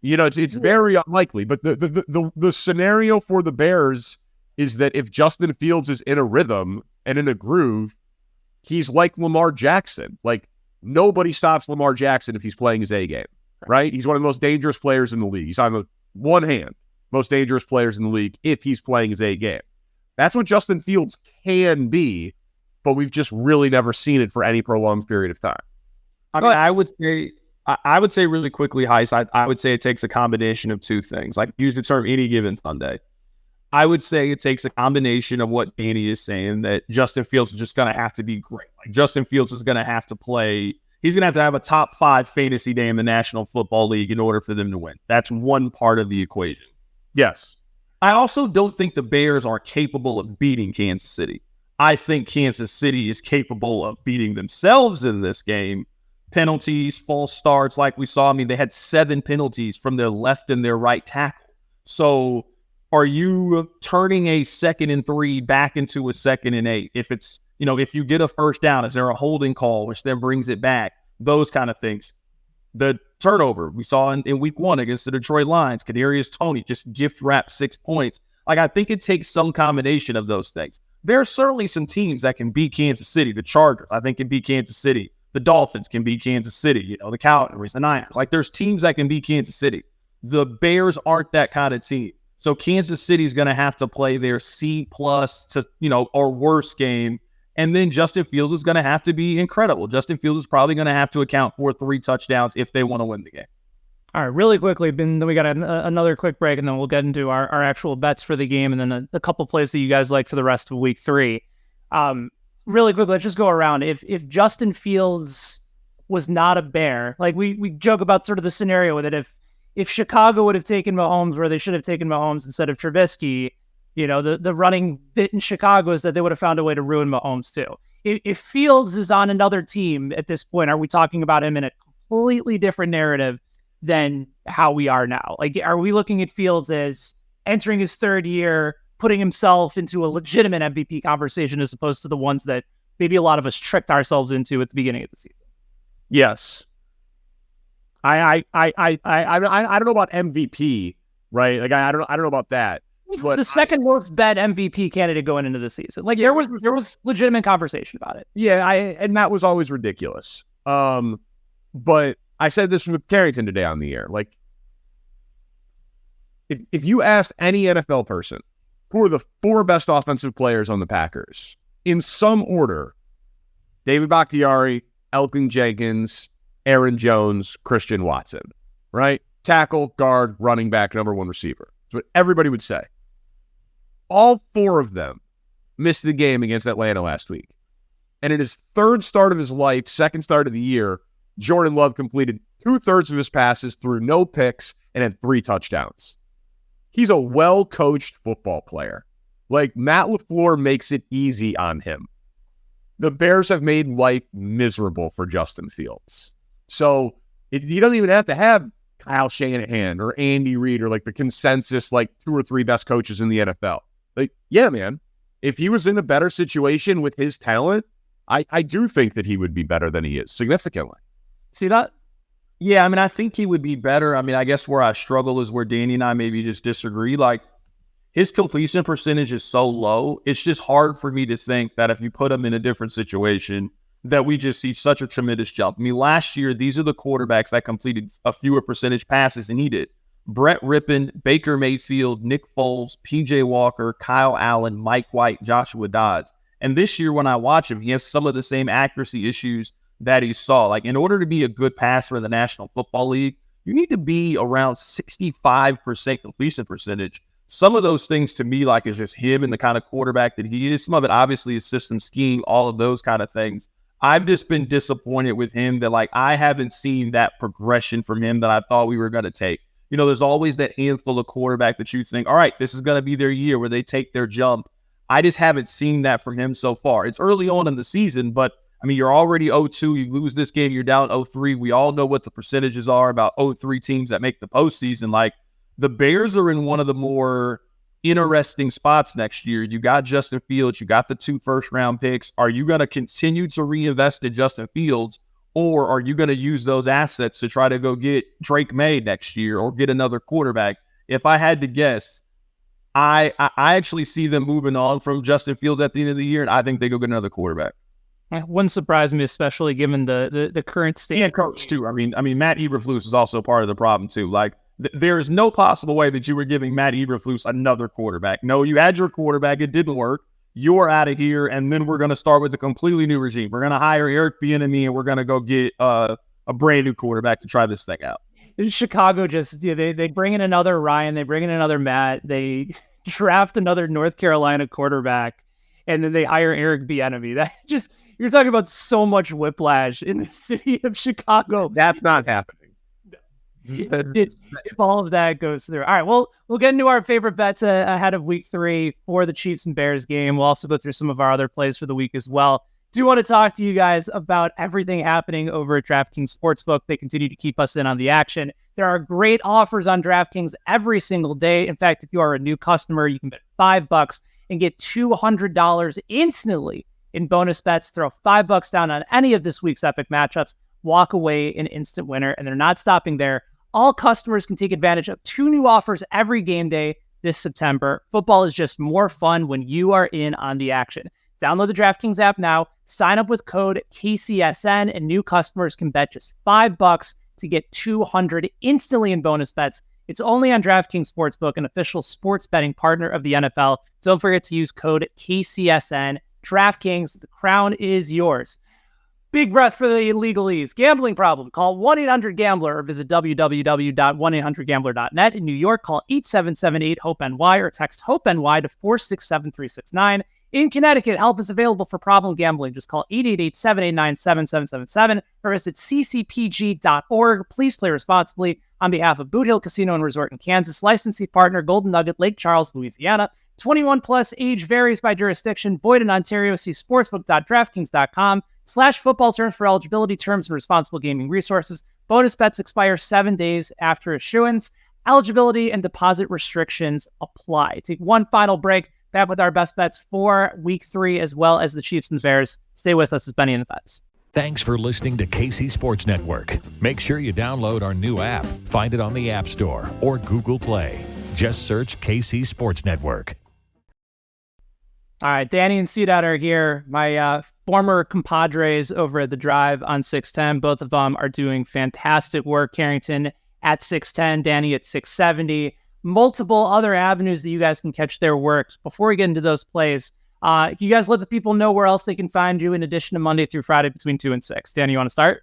you know, it's very unlikely. But the scenario for the Bears is that if Justin Fields is in a rhythm and in a groove, he's like Lamar Jackson. Like, nobody stops Lamar Jackson if he's playing his A game, right? He's one of the most dangerous players in the league. He's on the one hand, most dangerous players in the league if he's playing his A game. That's what Justin Fields can be, but we've just really never seen it for any prolonged period of time. I mean, I would say really quickly, Heis, I would say it takes a combination of 2 things. Like, use the term any given Sunday. I would say it takes a combination of what Danny is saying, that Justin Fields is just going to have to be great. Like, Justin Fields is going to have to play. He's going to have a top 5 fantasy day in the National Football League in order for them to win. That's one part of the equation. Yes. I also don't think the Bears are capable of beating Kansas City. I think Kansas City is capable of beating themselves in this game. Penalties, false starts, like we saw. I mean, they had 7 penalties from their left and their right tackle. So are you turning a 2nd and 3 back into a 2nd and 8? If it's, you know, if you get a first down, is there a holding call, which then brings it back? Those kind of things. The turnover we saw in week 1 against the Detroit Lions, Kadarius Toney just gift wrapped 6 points. Like, I think it takes some combination of those things. there are certainly some teams that can beat Kansas City. The Chargers, I think, can beat Kansas City. The Dolphins can beat Kansas City. The Cowboys, the Niners. Like, there's teams that can beat Kansas City. The Bears aren't that kind of team. So Kansas City is going to have to play their C+ to, or worse game. And then Justin Fields is going to have to be incredible. Justin Fields is probably going to have to account for 3 touchdowns if they want to win the game. All right, really quickly, then we got another quick break, and then we'll get into our actual bets for the game, and then a couple plays that you guys like for the rest of week 3. Really quickly, let's just go around. If Justin Fields was not a Bear, like we joke about sort of the scenario with it, if Chicago would have taken Mahomes where they should have taken Mahomes instead of Trubisky, the running bit in Chicago is that they would have found a way to ruin Mahomes too. If Fields is on another team at this point, are we talking about him in a completely different narrative than how we are now? Like, are we looking at Fields as entering his 3rd year, putting himself into a legitimate MVP conversation as opposed to the ones that maybe a lot of us tricked ourselves into at the beginning of the season? Yes. I don't know about MVP, right? Like, I don't know about that. The second most bet MVP candidate going into the season. Like, there was legitimate conversation about it. Yeah, and that was always ridiculous. But I said this with Carrington today on the air. Like, if you asked any NFL person who are the 4 best offensive players on the Packers, in some order, David Bakhtiari, Elkin Jenkins, Aaron Jones, Christian Watson, right? Tackle, guard, running back, number 1 receiver. That's what everybody would say. All 4 of them missed the game against Atlanta last week. And in his 3rd start of his life, 2nd start of the year, Jordan Love completed 2/3 of his passes, threw no picks, and had 3 touchdowns. He's a well-coached football player. Like, Matt LaFleur makes it easy on him. The Bears have made life miserable for Justin Fields. So you don't even have to have Kyle Shanahan or Andy Reid or like the consensus, like 2 or 3 best coaches in the NFL. Like, yeah, man, if he was in a better situation with his talent, I do think that he would be better than he is significantly. See that? Yeah, I mean, I think he would be better. I mean, I guess where I struggle is where Danny and I maybe just disagree. Like, his completion percentage is so low, it's just hard for me to think that if you put him in a different situation, that we just see such a tremendous jump. I mean, last year, these are the quarterbacks that completed a fewer percentage passes than he did. Brett Rippon, Baker Mayfield, Nick Foles, P.J. Walker, Kyle Allen, Mike White, Joshua Dodds. And this year, when I watch him, he has some of the same accuracy issues that he saw. Like, in order to be a good passer in the National Football League, you need to be around 65% completion percentage. Some of those things to me, like, is just him and the kind of quarterback that he is. Some of it, obviously, is system scheme, all of those kind of things. I've just been disappointed with him that, like, I haven't seen that progression from him that I thought we were going to take. There's always that handful of quarterback that you think, all right, this is going to be their year where they take their jump. I just haven't seen that from him so far. It's early on in the season, but I mean, you're already 0-2. You lose this game, you're down 0-3. We all know what the percentages are about 0-3 teams that make the postseason. Like, the Bears are in one of the more interesting spots next year. You got Justin Fields. You got the 2 first-round picks. Are you going to continue to reinvest in Justin Fields, or are you going to use those assets to try to go get Drake May next year or get another quarterback? If I had to guess, I actually see them moving on from Justin Fields at the end of the year, and I think they go get another quarterback. Wouldn't surprise me, especially given the current state. And coach, too. I mean, Matt Eberflus is also part of the problem, too. Like, there is no possible way that you were giving Matt Eberflus another quarterback. No, you had your quarterback. It didn't work. You're out of here, and then we're going to start with a completely new regime. We're going to hire Eric Bieniemy, and we're going to go get a brand new quarterback to try this thing out. In Chicago, just they bring in another Ryan, they bring in another Matt, they draft another North Carolina quarterback, and then they hire Eric Bieniemy. That just, you're talking about so much whiplash in the city of Chicago. That's not happening. If all of that goes through. All right, well, we'll get into our favorite bets ahead of week 3 for the Chiefs and Bears game. We'll also go through some of our other plays for the week as well. Do want to talk to you guys about everything happening over at DraftKings Sportsbook. They continue to keep us in on the action. There are great offers on DraftKings every single day. In fact, if you are a new customer, you can bet $5 and get $200 instantly in bonus bets. Throw $5 down on any of this week's epic matchups. Walk away an instant winner, and they're not stopping there. All customers can take advantage of 2 new offers every game day. this September. Football is just more fun when you are in on the action. Download the DraftKings app now, sign up with code KCSN, and new customers can bet just $5 to get $200 instantly in bonus bets. It's only on DraftKings Sportsbook, an official sports betting partner of the NFL. Don't forget to use code KCSN. DraftKings, the crown is yours. Big breath for the legalese. Gambling problem? Call 1-800-GAMBLER or visit www.1800gambler.net. In New York, call 877-8-HOPE-NY or text HOPE-NY to 467-369. In Connecticut, help is available for problem gambling. Just call 888-789-7777 or visit ccpg.org. Please play responsibly. On behalf of Boot Hill Casino and Resort in Kansas, licensee partner Golden Nugget, Lake Charles, Louisiana. 21 plus, age varies by jurisdiction. Void in Ontario. See sportsbook.draftkings.com/football terms for eligibility, terms, and responsible gaming resources. Bonus bets expire 7 days after issuance. Eligibility and deposit restrictions apply. Take one final break. Back with our best bets for week 3, as well as the Chiefs and Bears. Stay with us as Benny and the Bets. Thanks for listening to KC Sports Network. Make sure you download our new app. Find it on the App Store or Google Play. Just search KC Sports Network. All right, Danny and C-Dot are here. My former compadres over at The Drive on 610. Both of them are doing fantastic work. Carrington at 610, Danny at 670. Multiple other avenues that you guys can catch their work. Before we get into those plays, can you guys let the people know where else they can find you in addition to Monday through Friday between 2 and 6? Danny, you want to start?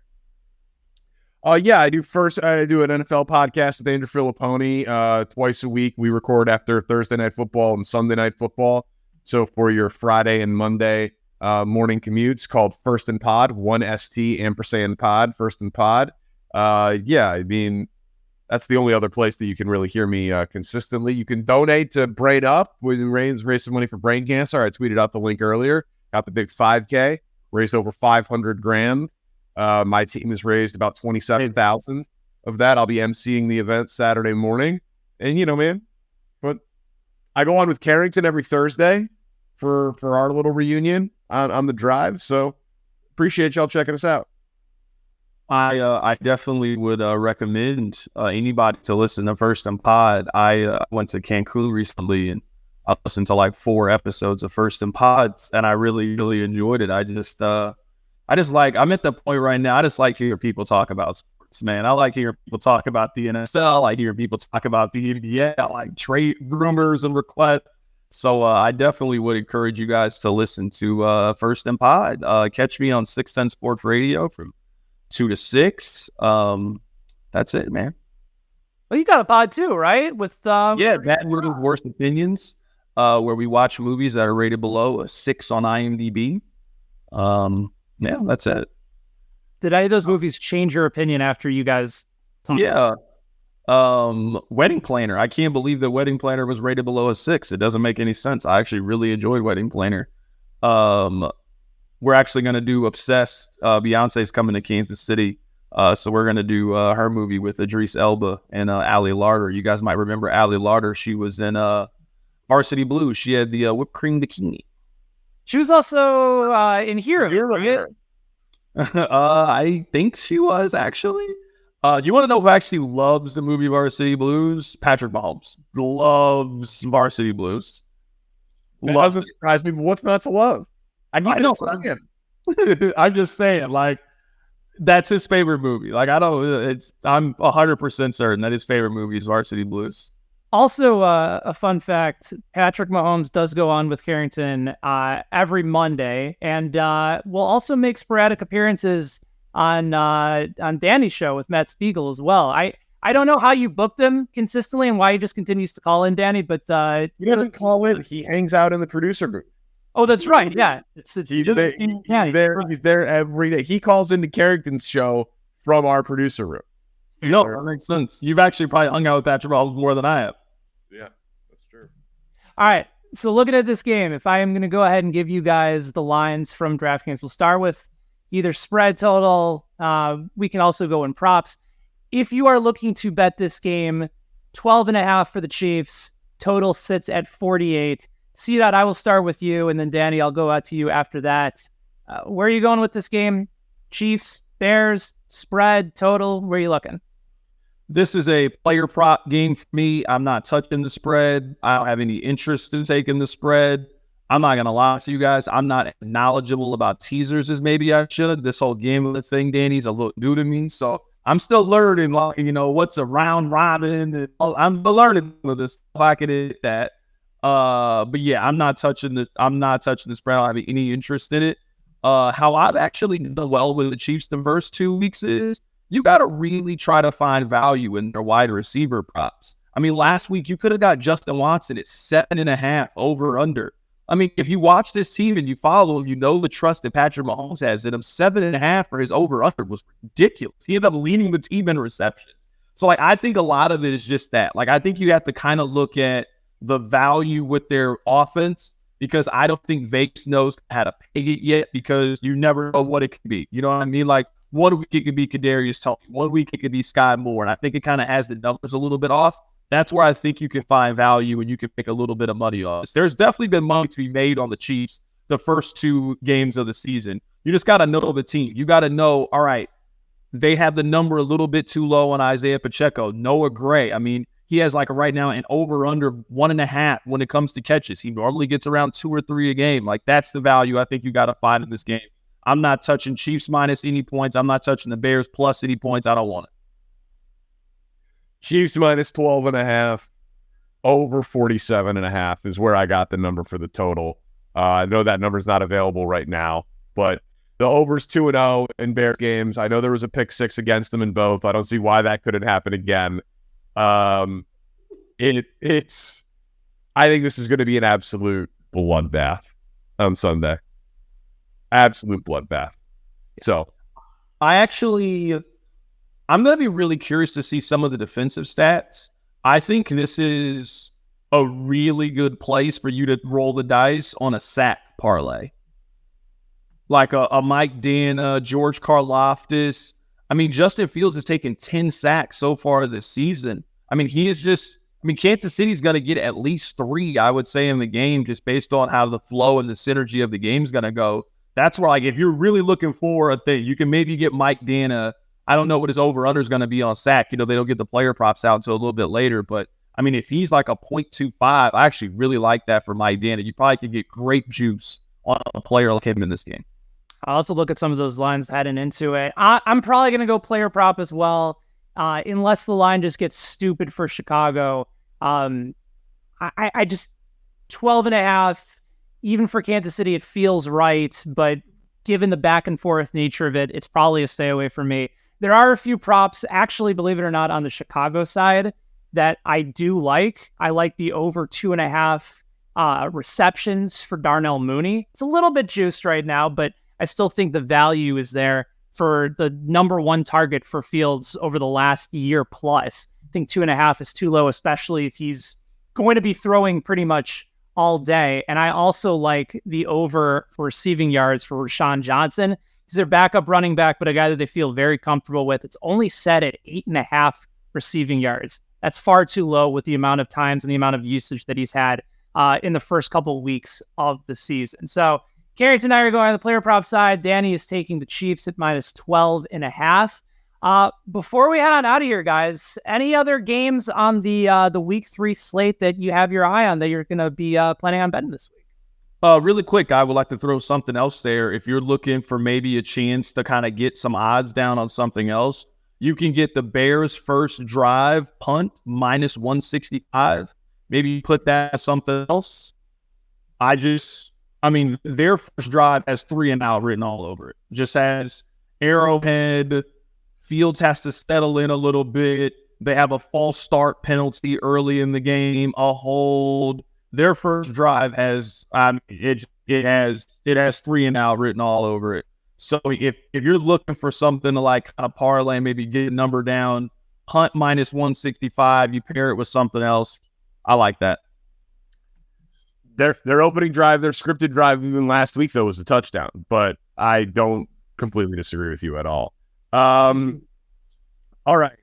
Yeah, I do an NFL podcast with Andrew Filipponi twice a week. We record after Thursday Night Football and Sunday Night Football. So for your Friday and Monday morning commutes, called First and Pod, 1ST ampersand pod, First and Pod. Yeah, I mean, that's the only other place that you can really hear me consistently. You can donate to Brain Up. We raise some money for brain cancer. I tweeted out the link earlier. Got the big 5K. Raised over $500,000. My team has raised about $27,000 of that. I'll be emceeing the event Saturday morning. And, you know, man, but I go on with Carrington every Thursday for our little reunion on the Drive. So appreciate y'all checking us out. I definitely would recommend anybody to listen to First and Pod. I went to Cancun recently and I listened to like 4 episodes of First and Pods, and I really, really enjoyed it. I'm at the point right now, I just like hearing people talk about sports, man. I like hearing people talk about the NFL. I like hearing people talk about the NBA. I like trade rumors and requests. So I definitely would encourage you guys to listen to First and Pod. Catch me on 610 Sports Radio from 2 to 6. That's it, man. Well, you got a pod too, right? With Matt Wood's Worst Opinions, where we watch movies that are rated below a 6 on IMDb. Yeah, that's it. Did any of those movies change your opinion after you guys talked? Yeah. Wedding Planner. I can't believe that Wedding Planner was rated below a 6. It doesn't make any sense. I actually really enjoyed Wedding Planner. We're actually going to do Obsessed. Beyonce's coming to Kansas City. So we're going to do her movie with Idris Elba and Ali Larter. You guys might remember Ali Larter. She was in Varsity Blues. She had the whipped cream bikini. She was also in Hero. Right? I think she was, actually. You want to know who actually loves the movie Varsity Blues? Patrick Mahomes loves Varsity Blues. That doesn't surprise me, but what's not to love? I know. I'm just saying, like, that's his favorite movie. Like, I'm 100% certain that his favorite movie is Varsity Blues. Also, a fun fact, Patrick Mahomes does go on with Carrington every Monday, and will also make sporadic appearances on Danny's show with Matt Spiegel as well. I don't know how you booked him consistently and why he just continues to call in, Danny, but he doesn't call in. He hangs out in the producer booth. Oh, that's right. Yeah, he's there every day. He calls into Carrington's show from our producer room. No, that makes sense. You've actually probably hung out with Patrick Mahomes more than I have. Yeah, that's true. All right. So looking at this game, if I am going to go ahead and give you guys the lines from DraftKings, we'll start with either spread total. We can also go in props. If you are looking to bet this game, 12.5 for the Chiefs. Total sits at 48. C-Dot, I will start with you, and then Danny, I'll go out to you after that. Where are you going with this game? Chiefs, Bears, spread, total? Where are you looking? This is a player prop game for me. I'm not touching the spread. I don't have any interest in taking the spread. I'm not going to lie to you guys. I'm not as knowledgeable about teasers as maybe I should. This whole gambling thing, Danny's a little new to me. So I'm still learning, like, what's a round robin. And I'm still learning this. I can hit that. But yeah, I'm not touching the spread. I don't have any interest in it. How I've actually done well with the Chiefs the first 2 weeks is you got to really try to find value in their wide receiver props. I mean, last week you could have got Justin Watson at 7.5 over under. I mean, if you watch this team and you follow him, the trust that Patrick Mahomes has in him. 7.5 for his over under was ridiculous. He ended up leading the team in receptions. So, I think a lot of it is just that. I think you have to kind of look at the value with their offense, because I don't think Vegas knows how to peg it yet, because you never know what it could be. You know what I mean? 1 week it could be Kadarius Toney. 1 week it could be Sky Moore. And I think it kind of has the numbers a little bit off. That's where I think you can find value and you can pick a little bit of money on this. There's definitely been money to be made on the Chiefs the first 2 games of the season. You just got to know the team. You got to know, all right, they have the number a little bit too low on Isaiah Pacheco. Noah Gray, I mean, he has right now an over-under 1.5 when it comes to catches. He normally gets around 2 or 3 a game. That's the value I think you got to find in this game. I'm not touching Chiefs minus any points. I'm not touching the Bears plus any points. I don't want it. Chiefs minus 12.5, over 47.5 is where I got the number for the total. I know that number's not available right now, but the over's 2-0 in Bears games. I know there was a pick 6 against them in both. I don't see why that couldn't happen again. I think this is going to be an absolute bloodbath on Sunday. Absolute bloodbath. So I'm going to be really curious to see some of the defensive stats. I think this is a really good place for you to roll the dice on a sack parlay. Like a Mike Dana, George Karlaftis. I mean, Justin Fields has taken 10 sacks so far this season. I mean, Kansas City's going to get at least 3, I would say, in the game, just based on how the flow and the synergy of the game's going to go. That's where, if you're really looking for a thing, you can maybe get Mike Dana. I don't know what his over-under is going to be on sack. They don't get the player props out until a little bit later. But, I mean, if he's a 0.25, I actually really like that for Mike Dana. You probably could get great juice on a player like him in this game. I'll also look at some of those lines heading into it. I'm probably going to go player prop as well, unless the line just gets stupid for Chicago. I just 12.5, even for Kansas City, it feels right. But given the back and forth nature of it, it's probably a stay away for me. There are a few props, actually, believe it or not, on the Chicago side that I do like. I like the over 2.5 receptions for Darnell Mooney. It's a little bit juiced right now, but I still think the value is there for the number 1 target for Fields over the last year plus. I think 2.5 is too low, especially if he's going to be throwing pretty much all day. And I also like the over for receiving yards for Rashawn Johnson. He's their backup running back, but a guy that they feel very comfortable with. It's only set at 8.5 receiving yards. That's far too low with the amount of times and the amount of usage that he's had in the first couple of weeks of the season. So Carrington and I are going on the player prop side. Danny is taking the Chiefs at minus 12.5. Before we head on out of here, guys, any other games on the week 3 slate that you have your eye on that you're going to be planning on betting this week? Really quick, I would like to throw something else there. If you're looking for maybe a chance to kind of get some odds down on something else, you can get the Bears' first drive punt minus 165. Maybe put that as something else. Their first drive has 3 and out written all over it. Just has Arrowhead. Fields has to settle in a little bit. They have a false start penalty early in the game, a hold. Their first drive has it has 3 and out written all over it. So if you're looking for something to kind of parlay, maybe get a number down, punt minus 165, you pair it with something else. I like that. Their opening drive, their scripted drive, even last week though, was a touchdown. But I don't completely disagree with you at all. All right,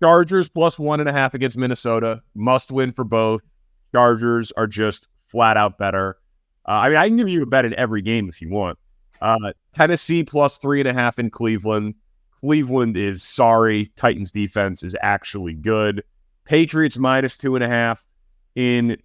Chargers plus 1.5 against Minnesota, must win for both. Chargers are just flat out better. I can give you a bet in every game if you want. Tennessee plus 3.5 in Cleveland. Cleveland is sorry. Titans defense is actually good. Patriots -2.5 in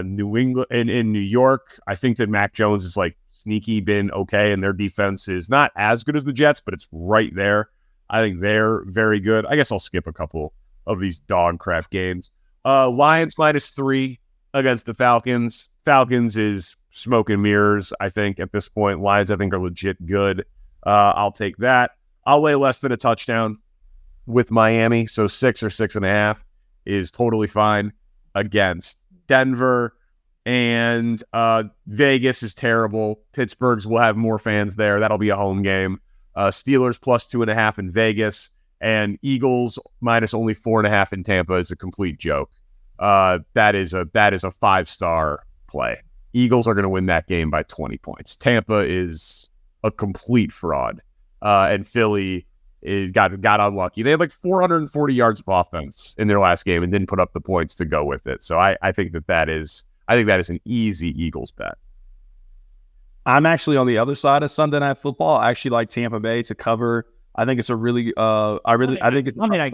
New England and in New York. I think that Mac Jones is like sneaky been okay, and their defense is not as good as the Jets, but it's right there. I think they're very good. I guess I'll skip a couple of these dog crap games. Lions -3 against the Falcons. Falcons is smoke and mirrors, I think, at this point. Lions, I think, are legit good. I'll take that. I'll lay less than a touchdown with Miami, so 6 or 6.5 is totally fine against Denver. And Vegas is terrible. Pittsburgh's will have more fans there. That'll be a home game. Steelers +2.5 in Vegas. And Eagles minus only 4.5 in Tampa is a complete joke. That is a 5-star play. Eagles are going to win that game by 20 points. Tampa is a complete fraud. And Philly got unlucky. They had like 440 yards of offense in their last game and didn't put up the points to go with it. So I think that is an easy Eagles bet. I'm actually on the other side of Sunday Night Football. I actually like Tampa Bay to cover. I think it's a really Monday night.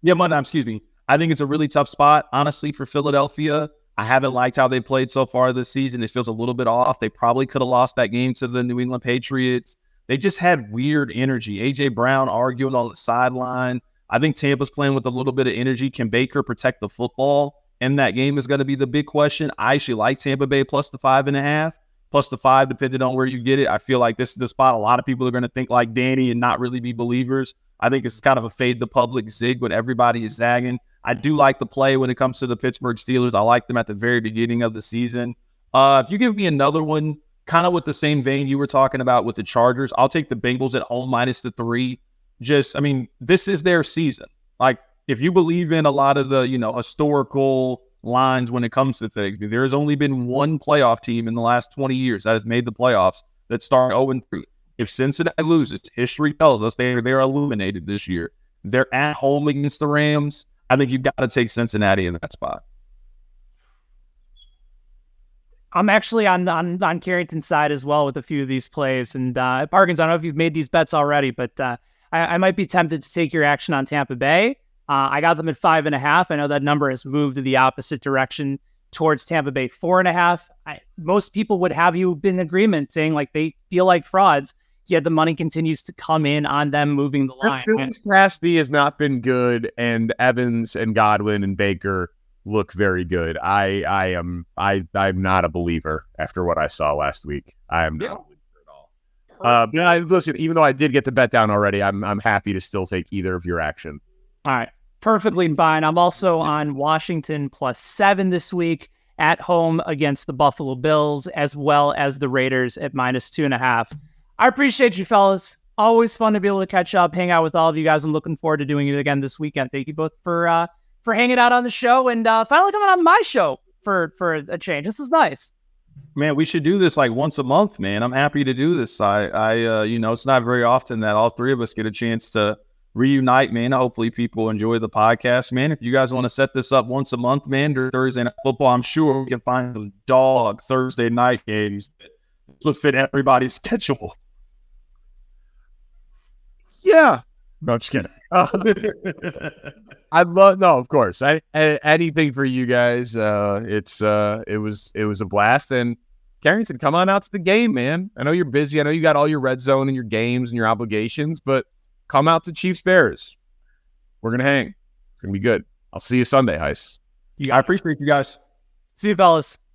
Excuse me. I think it's a really tough spot, honestly, for Philadelphia. I haven't liked how they played so far this season. It feels a little bit off. They probably could have lost that game to the New England Patriots. They just had weird energy. A.J. Brown arguing on the sideline. I think Tampa's playing with a little bit of energy. Can Baker protect the football? And that game is going to be the big question. I actually like Tampa Bay plus the 5.5, plus the 5, depending on where you get it. I feel like this is the spot a lot of people are going to think like Danny and not really be believers. I think it's kind of a fade the public zig when everybody is zagging. I do like the play when it comes to the Pittsburgh Steelers. I like them at the very beginning of the season. If you give me another one, kind of with the same vein you were talking about with the Chargers, I'll take the Bengals at home minus the 3. This is their season. Like, if you believe in a lot of the, historical lines when it comes to things, there has only been one playoff team in the last 20 years that has made the playoffs that start 0-3. If Cincinnati loses, history tells us they're eliminated this year. They're at home against the Rams. I think you've got to take Cincinnati in that spot. I'm actually on Carrington's side as well with a few of these plays. And Parkins, I don't know if you've made these bets already, but I might be tempted to take your action on Tampa Bay. I got them at 5.5. I know that number has moved to the opposite direction towards Tampa Bay 4.5. Most people would have you in agreement saying like they feel like frauds, yet the money continues to come in on them moving the line. Philly's pass D has not been good, and Evans and Godwin and Baker look very good. I'm not a believer after what I saw last week. I am not a believer at all. But listen, even though I did get the bet down already, I'm happy to still take either of your action. All right. Perfectly fine. I'm also on Washington +7 this week at home against the Buffalo Bills, as well as the Raiders at -2.5. I appreciate you, fellas. Always fun to be able to catch up, hang out with all of you guys. I'm looking forward to doing it again this weekend. Thank you both for hanging out on the show and finally coming on my show for a change. This is nice. Man, we should do this like once a month, man. I'm happy to do this. It's not very often that all three of us get a chance to reunite, man. Hopefully people enjoy the podcast, man. If you guys want to set this up once a month, man, during Thursday Night Football, I'm sure we can find some dog Thursday night games that will fit everybody's schedule. Yeah. No, I'm just kidding. Of course. Anything for you guys. It was a blast. And Carrington, come on out to the game, man. I know you're busy. I know you got all your red zone and your games and your obligations, but come out to Chiefs Bears. We're gonna hang. It's gonna be good. I'll see you Sunday, Heis. I appreciate you guys. See you, fellas.